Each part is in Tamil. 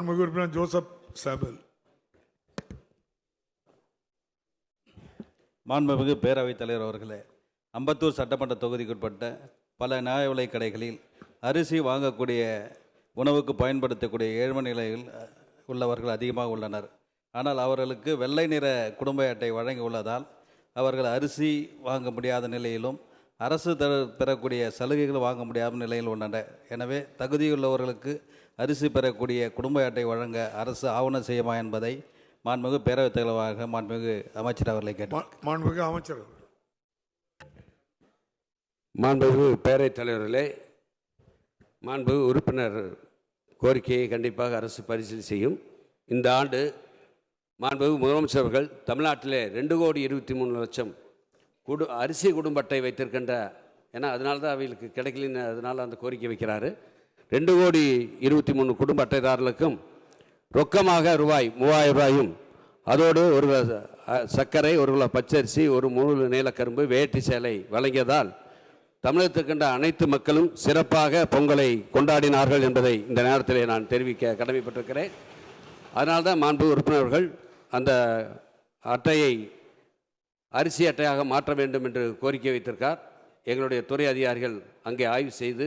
மாண்புமிகு உறுப்பினர் ஜோசப் சாமுவேல். மாண்புமிகு பேரவைத் தலைவர் அவர்களே, அம்பத்தூர் சட்டமன்ற தொகுதிக்குட்பட்ட பல நியாய விலைக் கடைகளில் அரிசி வாங்கக்கூடிய உணவுக்கு பயன்படுத்தக்கூடிய ஏழ்மை நிலையில் உள்ளவர்கள் அதிகமாக உள்ளனர். ஆனால் அவர்களுக்கு வெள்ளை நிற குடும்ப அட்டை வழங்கி உள்ளதால் அவர்கள் அரிசி வாங்க முடியாத நிலையிலும் அரசு பெறக்கூடிய சலுகைகள் வாங்க முடியாத நிலையில் உள்ளன. எனவே தகுதியுள்ளவர்களுக்கு அரிசி பெறக்கூடிய குடும்ப அட்டை வழங்க அரசு ஆவணம் செய்யுமா என்பதை மாண்புமிகு பேரவைத் தலைவராக மாண்புமிகு அமைச்சர் அவர்களை கேட்டார். மாண்புமிகு அமைச்சர். மாண்புமிகு பேரவைத் தலைவர்களே, மாண்புமிகு உறுப்பினர் கோரிக்கையை கண்டிப்பாக அரசு பரிசீலனை செய்யும். இந்த ஆண்டு மாண்புமிகு முதலமைச்சர் அவர்கள் தமிழ்நாட்டிலே 2,23,00,000 அரிசி குடும்ப அட்டை வைத்திருக்கின்ற, ஏன்னா அதனால தான் அவர்களுக்கு கிடைக்கலன்னு அதனால் அந்த கோரிக்கை வைக்கிறாரு. 2,23,00,000 குடும்ப அட்டைதாரர்களுக்கும் ரொக்கமாக ரூபாய் 3,000 அதோடு ஒரு கிலோ சர்க்கரை, ஒரு கிலோ பச்சரிசி, ஒரு முழு நீலக்கரும்பு, வேட்டி சேலை வழங்கியதால் தமிழகத்திற்கின்ற அனைத்து மக்களும் சிறப்பாக பொங்கலை கொண்டாடினார்கள் என்பதை இந்த நேரத்தில் நான் தெரிவிக்க கடமைப்பட்டிருக்கிறேன். அதனால்தான் மாண்பு உறுப்பினர்கள் அந்த அட்டையை அரிசி அட்டையாக மாற்ற வேண்டும் என்று கோரிக்கை வைத்திருக்கார். எங்களுடைய துறை அதிகாரிகள் அங்கே ஆய்வு செய்து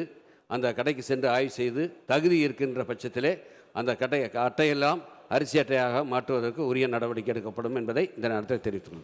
அந்த கடைக்கு சென்று ஆய்வு செய்து தகுதி இருக்கின்ற பட்சத்திலே அந்த அட்டையெல்லாம் அரிசி அட்டையாக மாற்றுவதற்கு உரிய நடவடிக்கை எடுக்கப்படும் என்பதை இந்த நேரத்தில் தெரிவித்துள்ளேன்.